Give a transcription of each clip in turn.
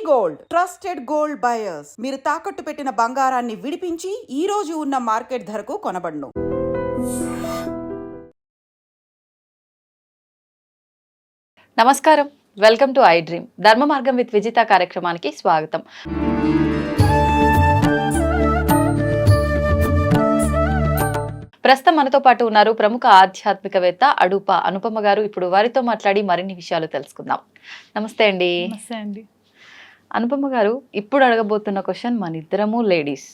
Gold trusted gold buyers మీరు తాకట్టు పెట్టిన బంగారాన్ని విడిపించి ఈ రోజు ఉన్న మార్కెట్ ధరకు కొనబడును. నమస్కారం, వెల్కమ్ టు ఐ డ్రీమ్. ధర్మ మార్గం విత్ విజిత కార్యక్రమానికి స్వాగతం. ప్రస్తుతం మనతో పాటు ఉన్నారు ప్రముఖ ఆధ్యాత్మికవేత్త అడూప అనుపమ గారు. ఇప్పుడు వారితో మాట్లాడి మరిన్ని విషయాలు తెలుసుకుందాం. నమస్తే అండి. నమస్తే అండి. అనుపమ గారు, ఇప్పుడు అడగబోతున్న క్వశ్చన్, మన ఇద్దరము లేడీస్,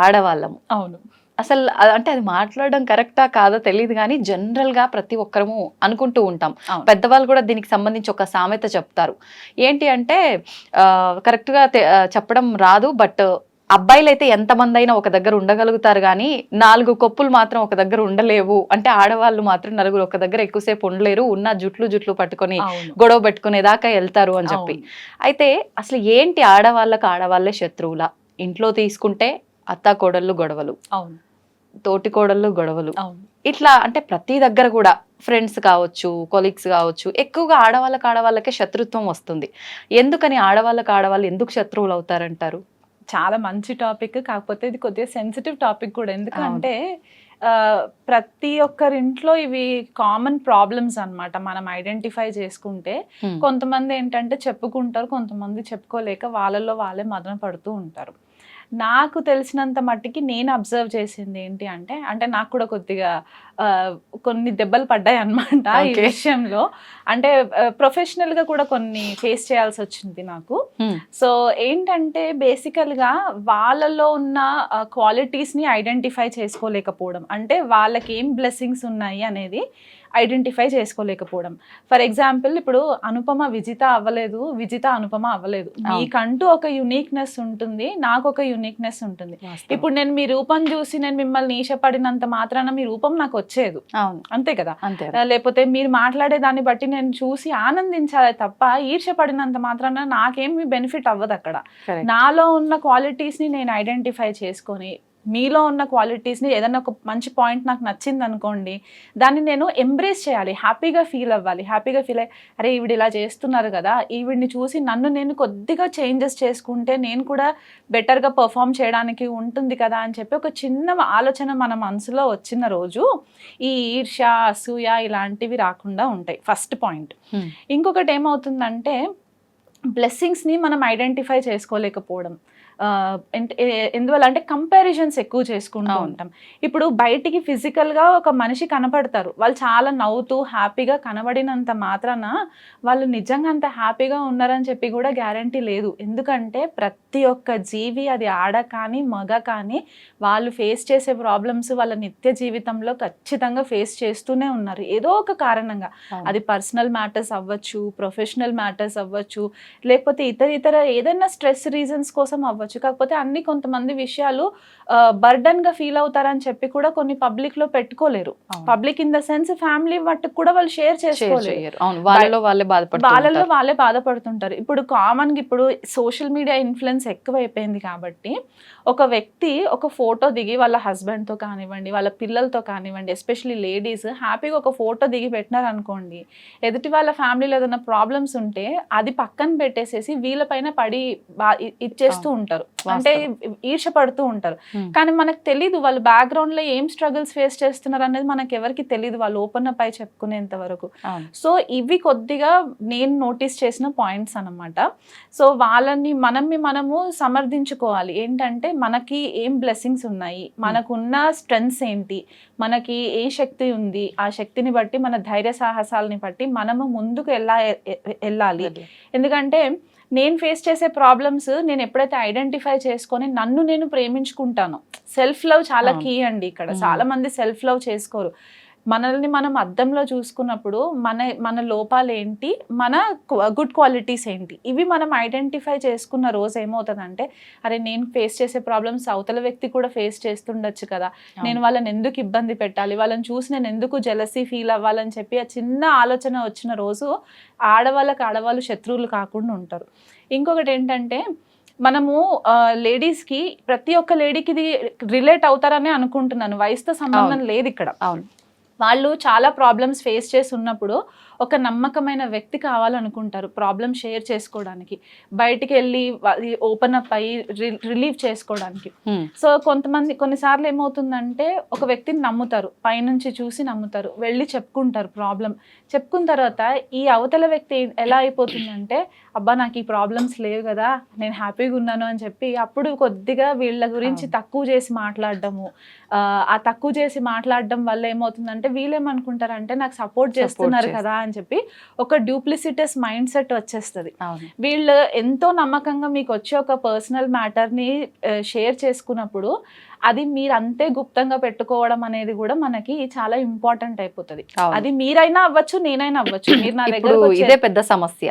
ఆడవాళ్ళము. అవును, అసలు అంటే అది మాట్లాడడం కరెక్టా కాదో తెలియదు, కానీ జనరల్ గా ప్రతి ఒక్కరము అనుకుంటూ ఉంటాం. పెద్దవాళ్ళు కూడా దీనికి సంబంధించి ఒక సామెత చెప్తారు. ఏంటి అంటే కరెక్ట్ గా చెప్పడం రాదు, బట్ అబ్బాయిలు అయితే ఎంతమంది అయినా ఒక దగ్గర ఉండగలుగుతారు, కానీ 4 కొప్పులు మాత్రం ఒక దగ్గర ఉండలేవు. అంటే ఆడవాళ్ళు మాత్రం నలుగురు ఒక దగ్గర ఎక్కువసేపు ఉండలేరు, ఉన్న జుట్లు పట్టుకొని గొడవ పెట్టుకునేదాకా వెళ్తారు అని చెప్పి. అయితే అసలు ఏంటి, ఆడవాళ్ళే శత్రువులా? ఇంట్లో తీసుకుంటే అత్త కోడళ్ళు గొడవలు, తోటి కోడళ్ళు గొడవలు, ఇట్లా అంటే ప్రతి దగ్గర కూడా ఫ్రెండ్స్ కావచ్చు, కొలీగ్స్ కావచ్చు, ఎక్కువగా ఆడవాళ్ళకే శత్రుత్వం వస్తుంది. ఎందుకని ఆడవాళ్ళు ఎందుకు శత్రువులు అవుతారంటారు? చాలా మంచి టాపిక్, కాకపోతే ఇది కొద్దిగా సెన్సిటివ్ టాపిక్ కూడా. ఎందుకంటే ప్రతి ఒక్కరింట్లో ఇవి కామన్ ప్రాబ్లమ్స్ అన్నమాట. మనం ఐడెంటిఫై చేసుకుంటే కొంతమంది ఏంటంటే చెప్పుకుంటారు, కొంతమంది చెప్పుకోలేక వాళ్ళలో వాళ్ళే మదన పడుతూ ఉంటారు. నాకు తెలిసినంత మట్టికి నేను అబ్జర్వ్ చేసింది ఏంటి అంటే నాకు కూడా కొద్దిగా కొన్ని దెబ్బలు పడ్డాయి అన్నమాట ఈ విషయంలో. అంటే ప్రొఫెషనల్ గా కూడా కొన్ని ఫేస్ చేయాల్సి వచ్చింది నాకు. సో ఏంటంటే బేసికల్గా వాళ్ళలో ఉన్న క్వాలిటీస్ ని ఐడెంటిఫై చేసుకోలేకపోవడం, అంటే వాళ్ళకి ఏం బ్లెస్సింగ్స్ ఉన్నాయి అనేది ఐడెంటిఫై చేసుకోలేకపోవడం. ఫర్ ఎగ్జాంపుల్, ఇప్పుడు అనుపమ విజిత అవ్వలేదు, విజిత అనుపమ అవ్వలేదు. మీకంటూ ఒక యునిక్నెస్ ఉంటుంది, నాకు ఒక యునిక్నెస్ ఉంటుంది. ఇప్పుడు నేను మీ రూపం చూసి నేను మిమ్మల్ని ఈషపడినంత మాత్రాన మీ రూపం నాకు వచ్చేది, అంతే కదా? లేకపోతే మీరు మాట్లాడే దాన్ని బట్టి నేను చూసి ఆనందించాలి తప్ప ఈర్షపడినంత మాత్రాన నాకేమి బెనిఫిట్ అవ్వదు. అక్కడ నాలో ఉన్న క్వాలిటీస్ ని నేను ఐడెంటిఫై చేసుకొని, మీలో ఉన్న క్వాలిటీస్ని ఏదైనా ఒక మంచి పాయింట్ నాకు నచ్చింది అనుకోండి, దాన్ని నేను ఎంబ్రేస్ చేయాలి, హ్యాపీగా ఫీల్ అవ్వాలి. హ్యాపీగా ఫీల్ అయ్యి, అరే ఈవిడ ఇలా చేస్తున్నారు కదా, ఈవిడిని చూసి నన్ను నేను కొద్దిగా చేంజెస్ చేసుకుంటే నేను కూడా బెటర్గా పర్ఫామ్ చేయడానికి ఉంటుంది కదా అని చెప్పి ఒక చిన్న ఆలోచన మన మనసులో వచ్చిన రోజు ఈ ఈర్ష, అసూయ ఇలాంటివి రాకుండా ఉంటాయి. First point. ఇంకొకటి ఏమవుతుందంటే బ్లెస్సింగ్స్ని మనం ఐడెంటిఫై చేసుకోలేకపోవడం. ఎందువల్ల అంటే కంపారిజన్స్ ఎక్కువ చేసుకుంటూ ఉంటాం. ఇప్పుడు బయటికి ఫిజికల్గా ఒక మనిషి కనపడతారు, వాళ్ళు చాలా నవ్వుతూ హ్యాపీగా కనబడినంత మాత్రాన వాళ్ళు నిజంగా అంత హ్యాపీగా ఉన్నారని చెప్పి కూడా గ్యారంటీ లేదు. ఎందుకంటే ప్రతి ఒక్క జీవి, అది ఆడ కానీ మగ కానీ, వాళ్ళు ఫేస్ చేసే ప్రాబ్లమ్స్ వాళ్ళ నిత్య జీవితంలో ఖచ్చితంగా ఫేస్ చేస్తూనే ఉన్నారు ఏదో ఒక కారణంగా. అది పర్సనల్ మ్యాటర్స్ అవ్వచ్చు, ప్రొఫెషనల్ మ్యాటర్స్ అవ్వచ్చు, లేకపోతే ఇతర ఏదైనా స్ట్రెస్ రీజన్స్ కోసం అవ్వచ్చు. కాకపోతే అన్ని కొంతమంది విషయాలు బర్డన్ గా ఫీల్ అవుతారని చెప్పి కూడా కొన్ని పబ్లిక్ లో పెట్టుకోలేరు. Public in the sense family మట్టుకు కూడా వాళ్ళు షేర్ చేసుకోలేరు, వాళ్ళలో వాళ్ళే బాధపడుతుంటారు. ఇప్పుడు కామన్ గా ఇప్పుడు సోషల్ మీడియా ఇన్ఫ్లుయెన్స్ ఎక్కువైపోయింది కాబట్టి ఒక వ్యక్తి ఒక ఫోటో దిగి వాళ్ళ హస్బెండ్ తో కానివ్వండి, వాళ్ళ పిల్లలతో కానివ్వండి, ఎస్పెషల్లీ లేడీస్ హ్యాపీగా ఒక ఫోటో దిగి పెట్టినారు అనుకోండి, ఎదుటి వాళ్ళ ఫ్యామిలీలో ఏదైనా ప్రాబ్లమ్స్ ఉంటే అది పక్కన పెట్టేసేసి వీళ్ళపైన పడి ఇచ్చేస్తూ ఉంటారు, అంటే ఈర్ష పడుతూ ఉంటారు. కానీ మనకు తెలీదు వాళ్ళు బ్యాక్గ్రౌండ్ లో ఏం స్ట్రగుల్స్ ఫేస్ చేస్తున్నారు అనేది మనకి ఎవరికి తెలీదు, వాళ్ళు ఓపెన్ అప్ అయి చెప్పుకునేంత వరకు. సో ఇవి కొద్దిగా నేను నోటీస్ చేసిన పాయింట్స్ అన్నమాట. సో వాళ్ళని మనము సమర్థించుకోవాలి. ఏంటంటే మనకి ఏం బ్లెస్సింగ్స్ ఉన్నాయి, మనకున్న స్ట్రెంగ్స్ ఏంటి, మనకి ఏ శక్తి ఉంది, ఆ శక్తిని బట్టి మన ధైర్య సాహసాలని బట్టి మనము ముందుకు వెళ్ళాలి. ఎందుకంటే నేను ఫేస్ చేసే ప్రాబ్లమ్స్ నేను ఎప్పుడైతే ఐడెంటిఫై చేసుకొని నన్ను నేను ప్రేమించుకుంటానో, సెల్ఫ్ లవ్ చాలా కీ అండి ఇక్కడ. చాలా మంది సెల్ఫ్ లవ్ చేసుకోరు. మనల్ని మనం అద్దంలో చూసుకున్నప్పుడు మన లోపాలు ఏంటి, మన గుడ్ క్వాలిటీస్ ఏంటి, ఇవి మనం ఐడెంటిఫై చేసుకున్న రోజు ఏమవుతుందంటే, అరే నేను ఫేస్ చేసే ప్రాబ్లమ్స్ అవతల వ్యక్తి కూడా ఫేస్ చేస్తుండొచ్చు కదా, నేను వాళ్ళని ఎందుకు ఇబ్బంది పెట్టాలి, వాళ్ళని చూసి నేను ఎందుకు జెలసీ ఫీల్ అవ్వాలని చెప్పి ఆ చిన్న ఆలోచన వచ్చిన రోజు ఆడవాళ్ళు శత్రువులు కాకుండా ఉంటారు. ఇంకొకటి ఏంటంటే, మనము లేడీస్కి ప్రతి ఒక్క లేడీకి ఇది రిలేట్ అవుతారని అనుకుంటున్నాను, వయసుతో సంబంధం లేదు ఇక్కడ. అవును, వాళ్ళు చాలా ప్రాబ్లమ్స్ ఫేస్ చేసి ఉన్నప్పుడు ఒక నమ్మకమైన వ్యక్తి కావాలనుకుంటారు ప్రాబ్లం షేర్ చేసుకోవడానికి, బయటికి వెళ్ళి ఓపెన్ అప్ అయ్యి రిలీవ్ చేసుకోవడానికి. సో కొన్నిసార్లు ఏమవుతుందంటే ఒక వ్యక్తిని నమ్ముతారు, పైనుంచి చూసి నమ్ముతారు, వెళ్ళి చెప్పుకుంటారు ప్రాబ్లం. చెప్పుకున్న తర్వాత ఈ అవతల వ్యక్తి ఎలా అయిపోతుందంటే, అబ్బా నాకు ఈ ప్రాబ్లమ్స్ లేవు కదా, నేను హ్యాపీగా ఉన్నాను అని చెప్పి అప్పుడు కొద్దిగా వీళ్ళ గురించి తక్కువ చేసి మాట్లాడడము. ఆ తక్కువ చేసి మాట్లాడడం వల్ల ఏమవుతుందంటే వీళ్ళేమనుకుంటారంటే నాకు సపోర్ట్ చేస్తున్నారు కదా అని చెప్పి ఒక డూప్లిసిటస్ మైండ్ సెట్ వచ్చేస్తుంది. వీళ్ళు ఎంతో నమ్మకంగా మీకు వచ్చే ఒక పర్సనల్ మ్యాటర్ని షేర్ చేసుకున్నప్పుడు అది మీరు అంతే గుప్తంగా పెట్టుకోవడం అనేది కూడా మనకి చాలా ఇంపార్టెంట్ అయిపోతుంది. అది మీరైనా అవ్వచ్చు, నేనైనా అవ్వచ్చు. మీరు నా దగ్గర ఇదే పెద్ద సమస్య.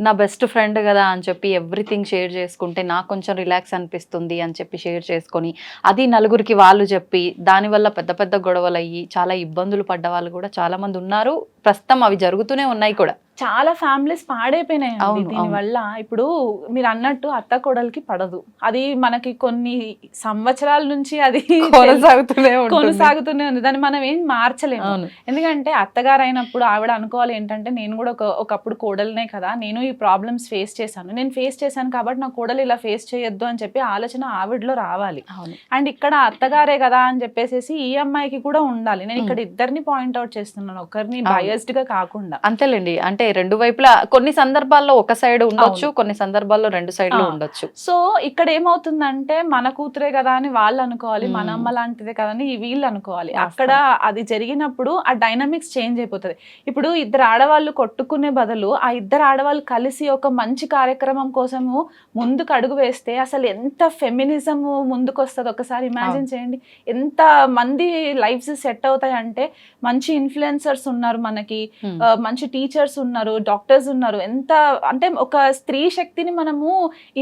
నా బెస్ట్ ఫ్రెండ్ కదా అని చెప్పి ఎవ్రీథింగ్ షేర్ చేసుకుంటే నాకు కొంచెం రిలాక్స్ అనిపిస్తుంది అని చెప్పి షేర్ చేసుకొని అది నలుగురికి వాళ్ళు చెప్పి దానివల్ల పెద్ద పెద్ద గొడవలు అయ్యి చాలా ఇబ్బందులు పడ్డ వాళ్ళు కూడా చాలా మంది ఉన్నారు. ప్రస్తుతం అవి జరుగుతూనే ఉన్నాయి కూడా. చాలా ఫ్యామిలీస్ పాడైపోయినాయి దీనివల్ల. ఇప్పుడు మీరు అన్నట్టు అత్త కోడలికి పడదు, అది మనకి కొన్ని సంవత్సరాల నుంచి అది కొనసాగుతూనే ఉంది. దాన్ని మనం ఏం మార్చలేము. ఎందుకంటే అత్తగారు అయినప్పుడు ఆవిడ అనుకోవాలి ఏంటంటే నేను కూడా ఒకప్పుడు కోడలనే కదా, నేను ఈ ప్రాబ్లమ్స్ ఫేస్ చేశాను, నేను ఫేస్ చేశాను కాబట్టి నా కోడలు ఇలా ఫేస్ చేయొద్దు అని చెప్పి ఆలోచన ఆవిడలో రావాలి. అండ్ ఇక్కడ అత్తగారే కదా అని చెప్పేసి ఈ అమ్మాయికి కూడా ఉండాలి. నేను ఇక్కడ ఇద్దరిని పాయింట్అవుట్ చేస్తున్నాను, ఒకరిని బయాస్డ్ గా కాకుండా. అంతేలేండి, అంటే రెండు వైపులా కొన్ని సందర్భాల్లో ఒక సైడ్ ఉండొచ్చు, కొన్ని సందర్భాల్లో రెండు సైడ్లు ఉండొచ్చు. సో ఇక్కడ ఏమవుతుందంటే మన కూతురే కదా అని వాళ్ళు అనుకోవాలి, మన అమ్మ లాంటిదే కదా అని వీళ్ళు అనుకోవాలి. అక్కడ అది జరిగినప్పుడు ఆ డైనమిక్స్ చేంజ్ అయిపోతుంది. ఇప్పుడు ఇద్దరు ఆడవాళ్ళు కొట్టుకునే బదులు ఆ ఇద్దరు ఆడవాళ్ళు కలిసి ఒక మంచి కార్యక్రమం కోసము ముందుకు అడుగు వేస్తే అసలు ఎంత ఫెమినిజం ముందుకు వస్తుంది ఒకసారి ఇమాజిన్ చేయండి. ఎంత మంది లైఫ్స్ సెట్ అవుతాయి అంటే, మంచి ఇన్ఫ్లుయెన్సర్స్ ఉన్నారు మనకి, మంచి టీచర్స్ ఉన్నారు, డాక్టర్స్ ఉన్నారు. ఎంత అంటే ఒక స్త్రీ శక్తిని మనము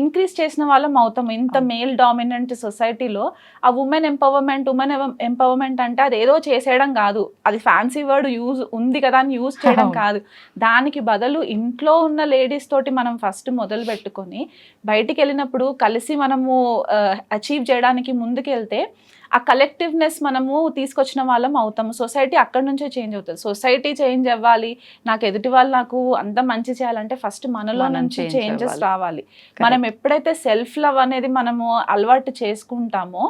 ఇంక్రీజ్ చేసిన వాళ్ళం అవుతాము. ఇంత మేల్ డామినెంట్ సొసైటీలో ఆ ఉమెన్ ఎంపవర్మెంట్ అంటే అది ఏదో చేసేయడం కాదు, అది ఫ్యాన్సీ వర్డ్ యూజ్ ఉంది కదా అని యూజ్ చేయడం కాదు. దానికి బదులు ఇంట్లో ఉన్న లేడీస్ తోటి మనం ఫస్ట్ మొదలు పెట్టుకొని బయటికి వెళ్ళినప్పుడు కలిసి మనము అచీవ్ చేయడానికి ముందుకు వెళ్తే ఆ కలెక్టివ్నెస్ మనము తీసుకొచ్చిన వాళ్ళం అవుతాము. సొసైటీ అక్కడి నుంచే చేంజ్ అవుతుంది. సొసైటీ చేంజ్ అవ్వాలి, నాకు ఎదుటి వాళ్ళు నాకు అంత మంచి చేయాలంటే ఫస్ట్ మనలో నుంచి చేంజెస్ రావాలి. మనం ఎప్పుడైతే సెల్ఫ్ లవ్ అనేది మనము అలవాటు చేసుకుంటామో,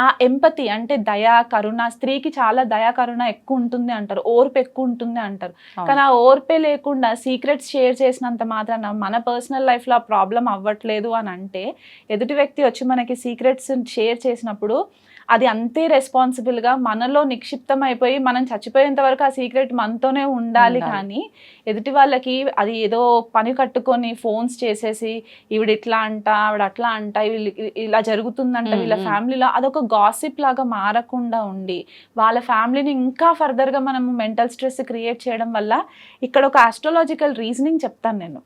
ఆ ఎంపతి అంటే దయా కరుణ, స్త్రీకి చాలా దయా కరుణ ఎక్కువ ఉంటుంది అంటారు, ఓర్పు ఎక్కువ ఉంటుంది అంటారు. కానీ ఆ ఓర్పే లేకుండా సీక్రెట్స్ షేర్ చేసినంత మాత్రాన మన పర్సనల్ లైఫ్లో ఆ ప్రాబ్లం అవ్వట్లేదు అని అంటే, ఎదుటి వ్యక్తి వచ్చి మనకి సీక్రెట్స్ షేర్ చేసినప్పుడు అది అంతే రెస్పాన్సిబుల్గా మనలో నిక్షిప్తం అయిపోయి మనం చచ్చిపోయేంత వరకు ఆ సీక్రెట్ మనతోనే ఉండాలి. కానీ ఎదుటి వాళ్ళకి అది ఏదో పని కట్టుకొని ఫోన్స్ చేసేసి ఈవిడ ఇట్లా అంట, ఆవిడ అట్లా అంట, ఇలా జరుగుతుందంట వీళ్ళ ఫ్యామిలీలో, అదొక గాసిప్ లాగా మారకుండా ఉండి వాళ్ళ ఫ్యామిలీని ఇంకా ఫర్దర్గా మనము మెంటల్ స్ట్రెస్ క్రియేట్ చేయడం వల్ల, ఇక్కడ ఒక ఆస్ట్రాలజికల్ రీజనింగ్ చెప్తాను నేను.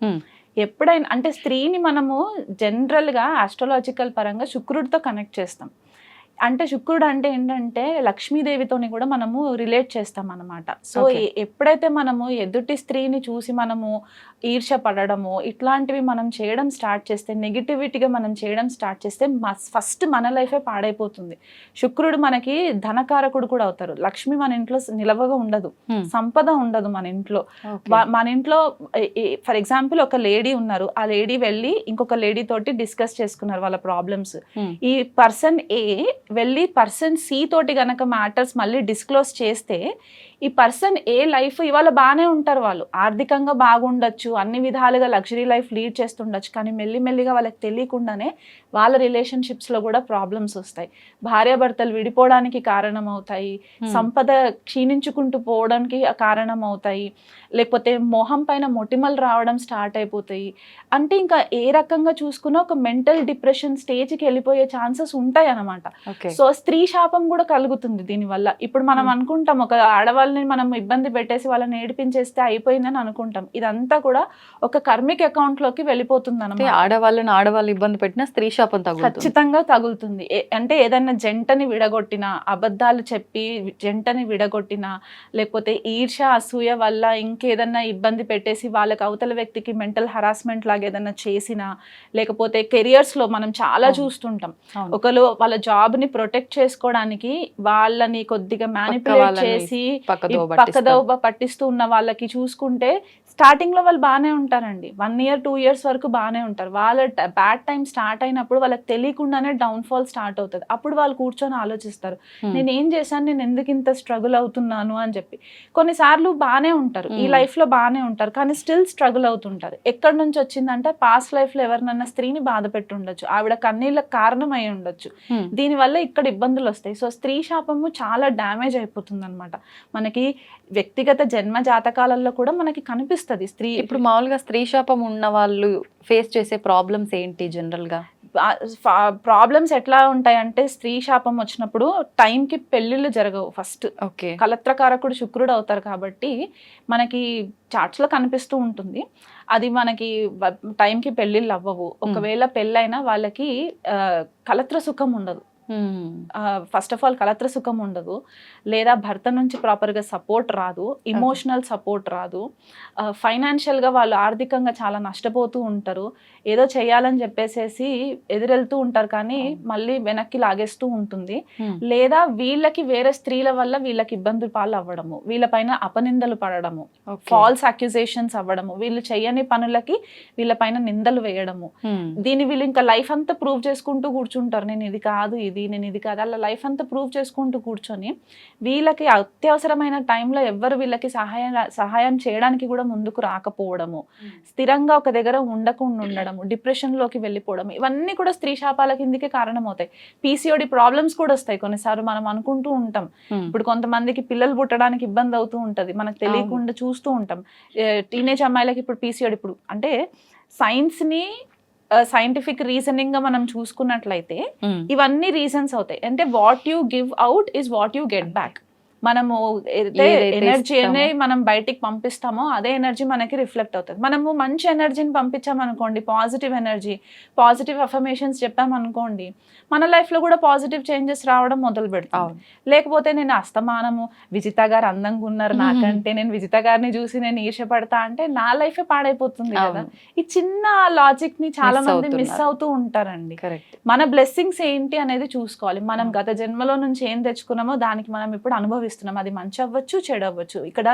ఎప్పుడైనా అంటే స్త్రీని మనము జనరల్గా ఆస్ట్రాలజికల్ పరంగా శుక్రుడితో కనెక్ట్ చేస్తాం. అంటే శుక్రుడు అంటే ఏంటంటే లక్ష్మీదేవితోని కూడా మనము రిలేట్ చేస్తాం అన్నమాట. సో ఎప్పుడైతే మనము ఎదుటి స్త్రీని చూసి మనము ఈర్ష పడడము ఇట్లాంటివి మనం చేయడం స్టార్ట్ చేస్తే, నెగిటివిటీగా మనం చేయడం స్టార్ట్ చేస్తే ఫస్ట్ మన లైఫే పాడైపోతుంది. శుక్రుడు మనకి ధనకారకుడు కూడా అవుతారు. లక్ష్మి మన ఇంట్లో నిలవగా ఉండదు, సంపద ఉండదు మన ఇంట్లో. మన ఇంట్లో ఫర్ ఎగ్జాంపుల్ ఒక లేడీ ఉన్నారు, ఆ లేడీ వెళ్ళి ఇంకొక లేడీ తోటి డిస్కస్ చేసుకున్నారు వాళ్ళ ప్రాబ్లమ్స్. ఈ పర్సన్ ఏ వెళ్ళి పర్సన్ సి తోటి గనక మ్యాటర్స్ మళ్ళీ డిస్క్లోజ్ చేస్తే, ఈ పర్సన్ ఏ లైఫ్ ఇవాళ బాగానే ఉంటారు, వాళ్ళు ఆర్థికంగా బాగుండొచ్చు, అన్ని విధాలుగా లగ్జరీ లైఫ్ లీడ్ చేస్తుండొచ్చు, కానీ మెల్లిమెల్లిగా వాళ్ళకి తెలియకుండానే వాళ్ళ రిలేషన్షిప్స్లో కూడా ప్రాబ్లమ్స్ వస్తాయి. భార్యాభర్తలు విడిపోవడానికి కారణం అవుతాయి, సంపద క్షీణించుకుంటూ పోవడానికి కారణం అవుతాయి, లేకపోతే మొహం పైన మొటిమలు రావడం స్టార్ట్ అయిపోతాయి. అంటే ఇంకా ఏ రకంగా చూసుకున్నా ఒక మెంటల్ డిప్రెషన్ స్టేజ్కి వెళ్ళిపోయే ఛాన్సెస్ ఉంటాయి అన్నమాట. సో స్త్రీ శాపం కూడా కలుగుతుంది దీనివల్ల. ఇప్పుడు మనం అనుకుంటాం ఒక ఆడవాళ్ళని మనం ఇబ్బంది పెట్టేసి వాళ్ళని ఏడిపించేస్తే అయిపోయిందని అనుకుంటాం. ఇదంతా కూడా ఒక కర్మిక్ అకౌంట్ లోకి వెళ్ళిపోతుంది అన్నమాట. ఆడవాళ్ళు ఇబ్బంది పెట్టినా స్త్రీ శాపం ఖచ్చితంగా తగులుతుంది. అంటే ఏదైనా జంటని విడగొట్టినా, అబద్ధాలు చెప్పి జంటని విడగొట్టినా, లేకపోతే ఈర్ష అసూయ వల్ల ఇంకేదన్నా ఇబ్బంది పెట్టేసి వాళ్ళకి అవతల వ్యక్తికి మెంటల్ హరాస్మెంట్ లాగా ఏదైనా చేసినా, లేకపోతే కెరియర్స్ లో మనం చాలా చూస్తుంటాం, ఒకరు వాళ్ళ జాబ్ ని ప్రొటెక్ట్ చేసుకోవడానికి వాళ్ళని కొద్దిగా మ్యానిపులేట్ చేసి పక్కదోవ పట్టిస్తూ ఉన్న వాళ్ళకి చూసుకుంటే స్టార్టింగ్ లో వాళ్ళు బాగానే ఉంటారండి, 1 year 2 years వరకు బాగానే ఉంటారు. వాళ్ళ బ్యాడ్ టైం స్టార్ట్ అయినప్పుడు వాళ్ళకి తెలియకుండానే డౌన్ ఫాల్ స్టార్ట్ అవుతుంది. అప్పుడు వాళ్ళు కూర్చొని ఆలోచిస్తారు, నేను ఏం చేశాను, నేను ఎందుకు ఇంత స్ట్రగుల్ అవుతున్నాను అని చెప్పి. కొన్నిసార్లు బాగానే ఉంటారు, ఈ లైఫ్ లో బాగానే ఉంటారు, కానీ స్టిల్ స్ట్రగుల్ అవుతుంటారు. ఎక్కడి నుంచి వచ్చిందంటే పాస్ట్ లైఫ్ లో ఎవరినన్నా స్త్రీని బాధ పెట్టి ఉండొచ్చు, ఆవిడ కన్నీళ్ళకి కారణం అయి ఉండొచ్చు, దీనివల్ల ఇక్కడ ఇబ్బందులు వస్తాయి. సో స్త్రీ శాపము చాలా డ్యామేజ్ అయిపోతుంది అనమాట. మనకి వ్యక్తిగత జన్మ జాతకాలలో కూడా మనకి కనిపిస్తుంది స్త్రీ. ఇప్పుడు మామూలుగా స్త్రీ శాపం ఉన్న వాళ్ళు ఫేస్ చేసే ప్రాబ్లమ్స్ ఏంటి జనరల్ గా? ప్రాబ్లమ్స్ ఎట్లా ఉంటాయంటే, స్త్రీ శాపం వచ్చినప్పుడు టైంకి పెళ్లిళ్ళు జరగవు. ఫస్ట్ కలత్రకారకుడు శుక్రుడు అవుతారు కాబట్టి మనకి చార్ట్స్ లో కనిపిస్తూ ఉంటుంది. అది మనకి టైంకి పెళ్లిళ్ళు అవ్వవు. ఒకవేళ పెళ్ళైనా వాళ్ళకి కలత్ర సుఖం ఉండదు. ఫస్ట్ ఆఫ్ ఆల్ కలత్ర సుఖం ఉండదు, లేదా భర్త నుంచి ప్రాపర్గా సపోర్ట్ రాదు, ఇమోషనల్ సపోర్ట్ రాదు, ఫైనాన్షియల్గా వాళ్ళు ఆర్థికంగా చాలా నష్టపోతూ ఉంటారు. ఏదో చేయాలని చెప్పేసేసి ఎదురెళ్తూ ఉంటారు, కానీ మళ్ళీ వెనక్కి లాగేస్తూ ఉంటుంది. లేదా వీళ్ళకి వేరే స్త్రీల వల్ల వీళ్ళకి ఇబ్బందులు పాలు అవ్వడము, వీళ్ళపైన అపనిందలు పడడము, ఫాల్స్ అక్యుజేషన్స్ అవ్వడము, వీళ్ళు చేయని పనులకి వీళ్ళపైన నిందలు వేయడము. దీన్ని వీళ్ళు ఇంకా లైఫ్ అంతా ప్రూవ్ చేసుకుంటూ కూర్చుంటారు, నేను ఇది కాదు, నేను ఇది కాదు, అలా లైఫ్ అంతా ప్రూవ్ చేసుకుంటూ కూర్చొని వీళ్ళకి అత్యవసరమైన టైంలో ఎవ్వరు వీళ్ళకి సహాయం చేయడానికి కూడా ముందుకు రాకపోవడము, స్థిరంగా ఒక దగ్గర ఉండకుండా ఉండడము, డిప్రెషన్లోకి వెళ్ళిపోవడం, ఇవన్నీ కూడా స్త్రీ శాపాల కిందికి కారణమవుతాయి. పీసీఓడి ప్రాబ్లమ్స్ కూడా వస్తాయి కొన్నిసార్లు, మనం అనుకుంటూ ఉంటాం. ఇప్పుడు కొంతమందికి పిల్లలు పుట్టడానికి ఇబ్బంది అవుతూ ఉంటది, మనకు తెలియకుండా చూస్తూ ఉంటాం. టీనేజ్ అమ్మాయిలకి ఇప్పుడు పీసీఓడి, ఇప్పుడు అంటే సైంటిఫిక్ రీజనింగ్ గా మనం చూసుకున్నట్లయితే ఇవన్నీ రీజన్స్ అవుతాయి. అంటే what you give out is what you get back. మనము ఎనర్జీ అనేది మనం బయటికి పంపిస్తామో అదే ఎనర్జీ మనకి రిఫ్లెక్ట్ అవుతుంది. మనము మంచి ఎనర్జీని పంపించామనుకోండి, పాజిటివ్ ఎనర్జీ, పాజిటివ్ అఫర్మేషన్స్ చెప్పామనుకోండి, మన లైఫ్ లో కూడా పాజిటివ్ చేంజెస్ రావడం మొదలు పెడతాం. లేకపోతే నేను అస్తమానము విజిత గారు అందంగా ఉన్నారు నాకంటే, నేను విజిత గారిని చూసి నేను ఈర్ష్యపడతా అంటే నా లైఫే పాడైపోతుంది కదా. ఈ చిన్న లాజిక్ ని చాలా మంది మిస్ అవుతూ ఉంటారండి. మన బ్లెస్సింగ్స్ ఏంటి అనేది చూసుకోవాలి. మనం గత జన్మలో నుంచి ఏం తెచ్చుకున్నామో దానికి మనం ఇప్పుడు అనుభవిస్తున్నాం. అది మంచి అవ్వచ్చు, చెడు అవ్వచ్చు. ఇక్కడ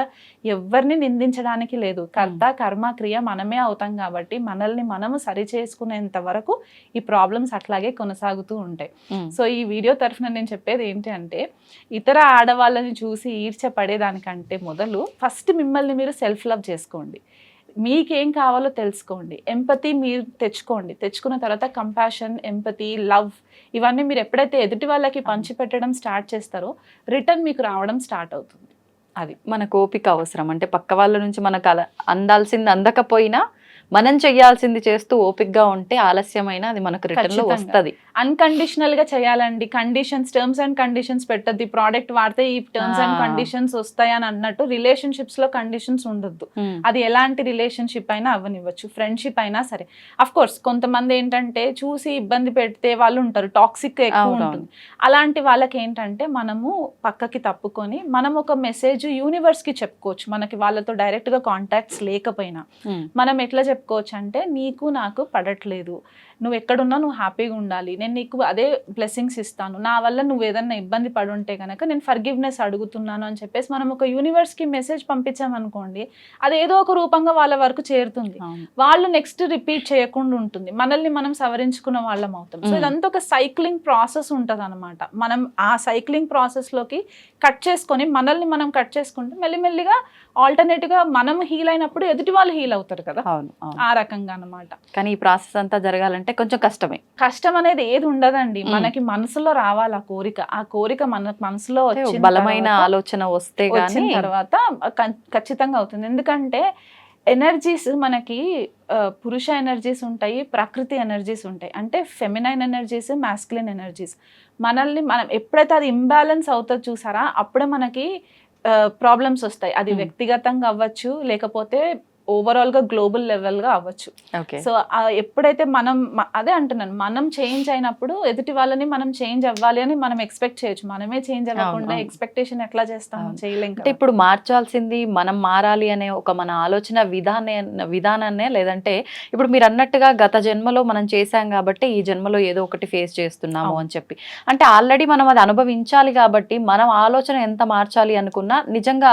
ఎవరిని నిందించడానికి లేదు. కర్త కర్మ క్రియ మనమే అవుతాం కాబట్టి మనల్ని మనము సరి చేసుకునేంత వరకు ఈ ప్రాబ్లమ్స్ అట్లాగే కొనసాగుతూ ఉంటాయి. సో ఈ వీడియో తరఫున నేను చెప్పేది ఏంటి అంటే, ఇతర ఆడవాళ్ళని చూసి ఈర్ష్యపడేదానికంటే మొదలు ఫస్ట్ మిమ్మల్ని మీరు సెల్ఫ్ లవ్ చేసుకోండి, మీకేం కావాలో తెలుసుకోండి, ఎంపతి మీరు తెచ్చుకోండి. తెచ్చుకున్న తర్వాత కంపాషన్, ఎంపతి, లవ్ ఇవన్నీ మీరు ఎప్పుడైతే ఎదుటి వాళ్ళకి పంచిపెట్టడం స్టార్ట్ చేస్తారో రిటర్న్ మీకు రావడం స్టార్ట్ అవుతుంది. అది మనకు ఓపిక అవసరం. అంటే పక్క వాళ్ళ నుంచి మనకు అందాల్సింది అందకపోయినా మనం చెయ్యాల్సింది చేస్తూ ఓపికగా ఉంటే ఆలస్యమైన అది మనకు రిటర్న్ లో వస్తుంది. అన్కండిషనల్ గా చేయాలండి. కండిషన్స్, టర్మ్స్ అండ్ కండిషన్స్ పెట్టద్దు. ప్రోడక్ట్ వాడితే ఈ టర్మ్స్ అండ్ కండిషన్స్ వస్తాయి అని అన్నట్టు రిలేషన్షిప్స్ లో కండిషన్స్ ఉండొద్దు. అది ఎలాంటి రిలేషన్షిప్ అయినా అవ్వనివ్వచ్చు, ఫ్రెండ్షిప్ అయినా సరే. అఫ్ కోర్స్ కొంతమంది ఏంటంటే చూసి ఇబ్బంది పెడితే వాళ్ళు ఉంటారు, టాక్సిక్ ఎక్కువ ఉంటుంది. అలాంటి వాళ్ళకి ఏంటంటే మనము పక్కకి తప్పుకొని మనం ఒక మెసేజ్ యూనివర్స్ కి చెప్పుకోవచ్చు. మనకి వాళ్ళతో డైరెక్ట్ గా కాంటాక్ట్స్ లేకపోయినా మనం ఎట్లా చెప్పుకోవచ్చు అంటే, నీకు నాకు పడట్లేదు, నువ్వు ఎక్కడున్నా నువ్వు హ్యాపీగా ఉండాలి, నేను నీకు అదే బ్లెస్సింగ్స్ ఇస్తాను, నా వల్ల నువ్వు ఏదన్నా ఇబ్బంది పడుంటే కనుక నేను ఫర్గివ్నెస్ అడుగుతున్నాను అని చెప్పేసి మనం ఒక యూనివర్స్ కి మెసేజ్ పంపించామనుకోండి, అది ఏదో ఒక రూపంగా వాళ్ళ వరకు చేరుతుంది. వాళ్ళు నెక్స్ట్ రిపీట్ చేయకుండా ఉంటుంది, మనల్ని మనం సవరించుకున్న వాళ్ళం అవుతాం. సో ఇదంతా ఒక సైక్లింగ్ ప్రాసెస్ ఉంటుంది అనమాట. మనం ఆ సైక్లింగ్ ప్రాసెస్ లోకి కట్ చేసుకొని మనల్ని మనం కట్ చేసుకుంటే మెల్లిమెల్లిగా ఆల్టర్నేటివ్ గా మనం హీల్ అయినప్పుడు ఎదుటి వాళ్ళు హీల్ అవుతారు కదా, ఆ రకంగా అన్నమాట. కానీ ఈ ప్రాసెస్ అంతా జరగాలంటే కొంచెం కష్టమే. కష్టం అనేది ఏది ఉండదండి, మనకి మనసులో రావాలి ఆ కోరిక. ఆ కోరిక మన మనసులో వచ్చిన బలమైన ఆలోచన వచ్చిన తర్వాత ఖచ్చితంగా అవుతుంది. ఎందుకంటే ఎనర్జీస్ మనకి పురుష ఎనర్జీస్ ఉంటాయి, ప్రకృతి ఎనర్జీస్ ఉంటాయి. అంటే ఫెమినైన్ ఎనర్జీస్, మాస్కులిన్ ఎనర్జీస్. మనల్ని మనం ఎప్పుడైతే అది ఇంబ్యాలెన్స్ అవుతుందో చూసారా, అప్పుడే మనకి ప్రాబ్లమ్స్ వస్తాయి. అది వ్యక్తిగతంగా అవ్వచ్చు, లేకపోతే ఓవరాల్ గా గ్లోబల్ లెవెల్ గా అవ్వచ్చు. ఓకే. సో ఎప్పుడైతే మనం అదే అంటున్నాను, మనం చేంజ్ అయినప్పుడు ఎదుటి వాళ్ళని మనం చేంజ్ అవ్వాలి అని మనం ఎక్స్పెక్ట్ చేయొచ్చు. మనమే చేంజ్ అవ్వకుండా అవును. ఎక్స్పెక్టేషన్ ఎట్లా చేస్తాము, చేయలేం అంటే కదా. ఇప్పుడు మార్చాల్సింది మనం మారాలి అనే ఒక మన ఆలోచన విధానాన్నే లేదంటే ఇప్పుడు మీరు అన్నట్టుగా గత జన్మలో మనం చేశాం కాబట్టి ఈ జన్మలో ఏదో ఒకటి ఫేస్ చేస్తున్నాము అని చెప్పి, అంటే ఆల్రెడీ మనం అది అనుభవించాలి కాబట్టి మనం ఆలోచన ఎంత మార్చాలి అనుకున్నా నిజంగా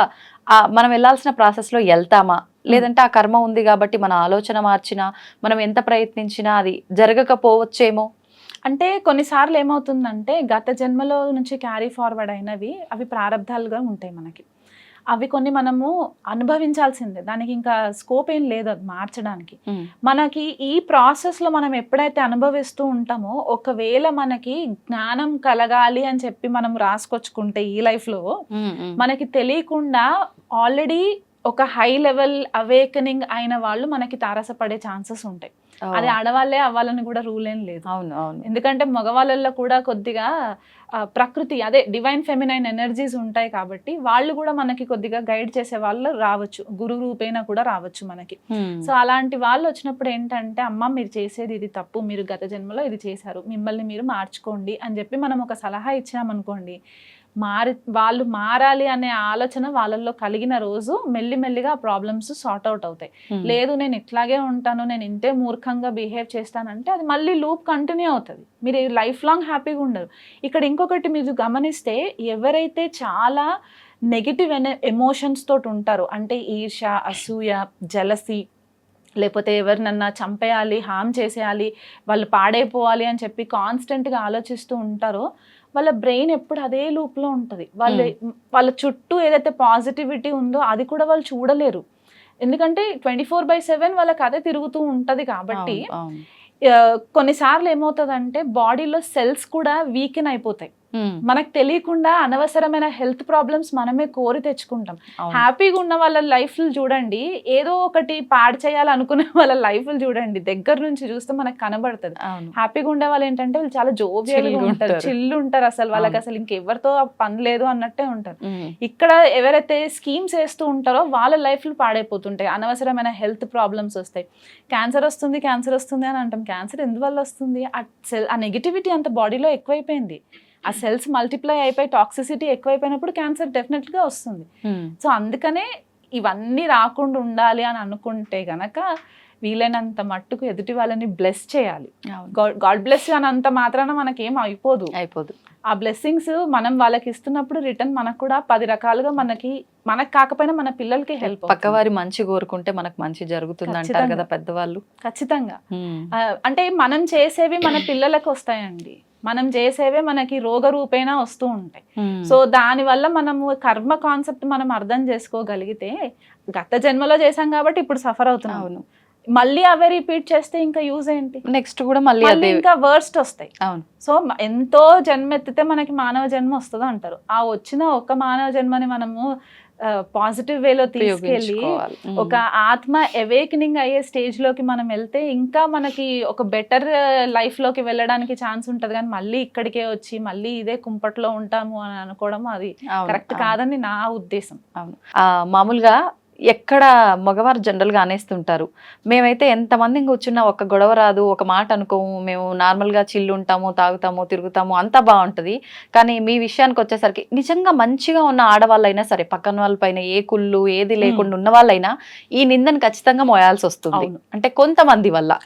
మనం వెళ్ళాల్సిన ప్రాసెస్లో వెళ్తామా, లేదంటే ఆ కర్మ ఉంది కాబట్టి మన ఆలోచన మార్చినా మనం ఎంత ప్రయత్నించినా అది జరగకపోవచ్చేమో. అంటే కొన్నిసార్లు ఏమవుతుందంటే గత జన్మలో నుంచి క్యారీ ఫార్వర్డ్ అయినవి అవి ప్రారంధాలుగా ఉంటాయి మనకి. అవి కొన్ని మనము అనుభవించాల్సిందే, దానికి ఇంకా స్కోప్ ఏం లేదు అది మార్చడానికి. మనకి ఈ ప్రాసెస్లో మనం ఎప్పుడైతే అనుభవిస్తూ ఉంటామో, ఒకవేళ మనకి జ్ఞానం కలగాలి అని చెప్పి మనం రాసుకొచ్చుకుంటే ఈ లైఫ్లో మనకి తెలియకుండా ఆల్రెడీ ఒక హై లెవెల్ అవేకనింగ్ అయిన వాళ్ళు మనకి తారసపడే ఛాన్సెస్ ఉంటాయి. అది ఆడవాళ్ళే అవ్వాలని కూడా రూల్ ఏం లేదు. అవును అవును. ఎందుకంటే మగవాళ్ళల్లో కూడా కొద్దిగా ప్రకృతి అదే డివైన్ ఫెమినైన్ ఎనర్జీస్ ఉంటాయి కాబట్టి వాళ్ళు కూడా మనకి కొద్దిగా గైడ్ చేసే వాళ్ళు రావచ్చు, గురు రూపేణ కూడా రావచ్చు మనకి. సో అలాంటి వాళ్ళు వచ్చినప్పుడు ఏంటంటే, అమ్మ మీరు చేసేది ఇది తప్పు, మీరు గత జన్మలో ఇది చేశారు, మిమ్మల్ని మీరు మార్చుకోండి అని చెప్పి మనం ఒక సలహా ఇచ్చామనుకోండి, వాళ్ళు మారాలి అనే ఆలోచన వాళ్ళల్లో కలిగిన రోజు మెల్లిమెల్లిగా ఆ ప్రాబ్లమ్స్ సార్ట్ అవుట్ అవుతాయి. లేదు నేను ఇట్లాగే ఉంటాను, నేను ఇంతే మూర్ఖంగా బిహేవ్ చేస్తానంటే అది మళ్ళీ లూప్ కంటిన్యూ అవుతుంది, మీరు లైఫ్ లాంగ్ హ్యాపీగా ఉండరు. ఇక్కడ ఇంకొకటి మీరు గమనిస్తే, ఎవరైతే చాలా నెగిటివ్ ఎమోషన్స్ తోటి ఉంటారో, అంటే ఈర్ష, అసూయ, జలసి, లేకపోతే ఎవరినన్నా చంపేయాలి, హామ్ చేసేయాలి, వాళ్ళు పాడైపోవాలి అని చెప్పి కాన్స్టెంట్గా ఆలోచిస్తూ ఉంటారో, వాళ్ళ బ్రెయిన్ ఎప్పుడు అదే లూప్లో ఉంటుంది. వాళ్ళ చుట్టూ ఏదైతే పాజిటివిటీ ఉందో అది కూడా వాళ్ళు చూడలేరు. ఎందుకంటే 24/7 వాళ్ళకి అదే తిరుగుతూ ఉంటుంది కాబట్టి. కొన్నిసార్లు ఏమవుతుందంటే బాడీలో సెల్స్ కూడా వీకెన్ అయిపోతాయి. మనకు తెలియకుండా అనవసరమైన హెల్త్ ప్రాబ్లమ్స్ మనమే కోరి తెచ్చుకుంటాం. హ్యాపీగా ఉన్న వాళ్ళ లైఫ్లు చూడండి, ఏదో ఒకటి పాడు చేయాలనుకునే వాళ్ళ లైఫ్లు చూడండి, దగ్గర నుంచి చూస్తే మనకు కనబడుతుంది. హ్యాపీగా ఉండే వాళ్ళు ఏంటంటే వాళ్ళు చాలా జోవియల్గా ఉంటారు, చిల్లు ఉంటారు, అసలు వాళ్ళకి అసలు ఇంకెవరితో పని లేదు అన్నట్టే ఉంటారు. ఇక్కడ ఎవరైతే స్కీమ్స్ వేస్తూ ఉంటారో వాళ్ళ లైఫ్లు పాడైపోతుంటాయి, అనవసరమైన హెల్త్ ప్రాబ్లమ్స్ వస్తాయి. క్యాన్సర్ వస్తుంది అని అంటాం, క్యాన్సర్ ఎందువల్ల వస్తుంది? ఆ నెగిటివిటీ అంత బాడీలో ఎక్కువైపోయింది, ఆ సెల్స్ మల్టిప్లై అయిపోయి టాక్సిసిటీ ఎక్కువైపోయినప్పుడు క్యాన్సర్ డెఫినెట్గా వస్తుంది. సో అందుకనే ఇవన్నీ రాకుండా ఉండాలి అని అనుకుంటే గనక వీలైనంత మట్టుకు ఎదుటి వాళ్ళని బ్లెస్ చేయాలి. గాడ్ బ్లెస్ అనంత మాత్రాన మనకేం అయిపోదు. ఆ బ్లెస్సింగ్స్ మనం వాళ్ళకి ఇస్తున్నప్పుడు రిటర్న్ మనకు కూడా 10 రకాలుగా మనకు కాకపోయినా మన పిల్లలకి హెల్ప్. పక్కవారి మంచి కోరుకుంటే మనకు మంచి జరుగుతుంది అంటారు కదా పెద్దవాళ్ళు. ఖచ్చితంగా. అంటే మనం చేసేవి మన పిల్లలకు వస్తాయండి, మనం చేసేవే మనకి రోగ రూపేణా వస్తూ ఉంటాయి. సో దానివల్ల మనము కర్మ కాన్సెప్ట్ మనం అర్థం చేసుకోగలిగితే, గత జన్మలో చేసాం కాబట్టి ఇప్పుడు సఫర్ అవుతున్నాం, మళ్ళీ అవే రిపీట్ చేస్తే ఇంకా యూజ్ ఏంటి? నెక్స్ట్ కూడా మళ్ళీ ఇంకా వర్స్ట్ వస్తాయి. సో ఎంతో జన్మ ఎత్తితే మనకి మానవ జన్మ వస్తుంది అంటారు. ఆ వచ్చిన ఒక మానవ జన్మని మనము పాజిటివ్ వేలో తీసుకెళ్ళి ఒక ఆత్మ అవేకనింగ్ అయ్యే స్టేజ్ లోకి మనం వెళ్తే ఇంకా మనకి ఒక బెటర్ లైఫ్ లోకి వెళ్ళడానికి ఛాన్స్ ఉంటది. కానీ మళ్ళీ ఇక్కడికే వచ్చి మళ్ళీ ఇదే కుంపట్లో ఉంటాము అని అనుకోవడం అది కరెక్ట్ కాదని నా ఉద్దేశం. అవును. మామూలుగా ఎక్కడ మగవారు జనరల్గా అనేస్తుంటారు, మేమైతే ఎంతమంది కూర్చున్నా ఒక గొడవ రాదు, ఒక మాట అనుకోము, మేము నార్మల్గా చిల్లు ఉంటాము, తాగుతాము, తిరుగుతాము, అంతా బాగుంటుంది. కానీ మీ విషయానికి వచ్చేసరికి నిజంగా మంచిగా ఉన్న ఆడవాళ్ళైనా సరే, పక్కన వాళ్ళపైన ఏ కుళ్ళు ఏది లేకుండా ఉన్న వాళ్ళైనా ఈ నిందను ఖచ్చితంగా మోయాల్సి వస్తుంది. అంటే కొంతమంది వల్ల.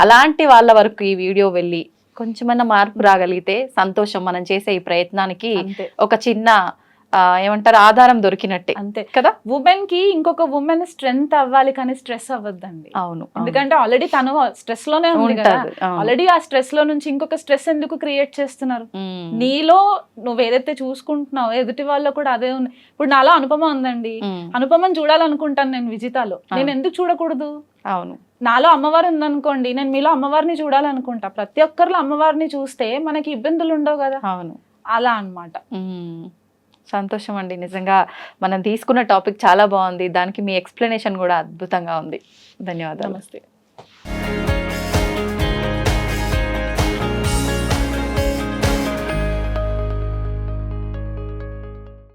అలాంటి వాళ్ళ వరకు ఈ వీడియో వెళ్ళి కొంచెమన్నా మార్పు రాగలిగితే సంతోషం. మనం చేసే ఈ ప్రయత్నానికి ఒక చిన్న ఏమంటారు ఆధారం దొరికినట్టే అంతే కదా. ఉమెన్ కి ఇంకొక ఉమెన్ స్ట్రెంగ్త్ అవ్వాలి కానీ స్ట్రెస్ అవ్వద్దండి. అవును. ఎందుకంటే ఆల్రెడీ తను స్ట్రెస్ లోనే ఉంది కదా, ఆల్రెడీ ఆ స్ట్రెస్ లో నుంచి ఇంకొక స్ట్రెస్ ఎందుకు క్రియేట్ చేస్తున్నారు? నీలో నువ్వు ఏదైతే చూసుకుంటున్నావో ఎదుటి వాళ్ళు కూడా అదే ఉంది. ఇప్పుడు నాలో అనుపమ ఉందండి, అనుపమని చూడాలనుకుంటాను నేను విజితాలో, నేను ఎందుకు చూడకూడదు? అవును. నాలో అమ్మవారు ఉందనుకోండి, నేను మీలో అమ్మవారిని చూడాలనుకుంటా. ప్రతి ఒక్కరిలో అమ్మవారిని చూస్తే మనకి ఇబ్బందులు ఉండవు కదా. అవును, అలా అన్నమాట. సంతోషం అండి. నిజంగా మనం తీసుకున్న టాపిక్ చాలా బాగుంది, దానికి మీ ఎక్స్ప్లెనేషన్ కూడా అద్భుతంగా ఉంది. ధన్యవాదాలు. నమస్తే.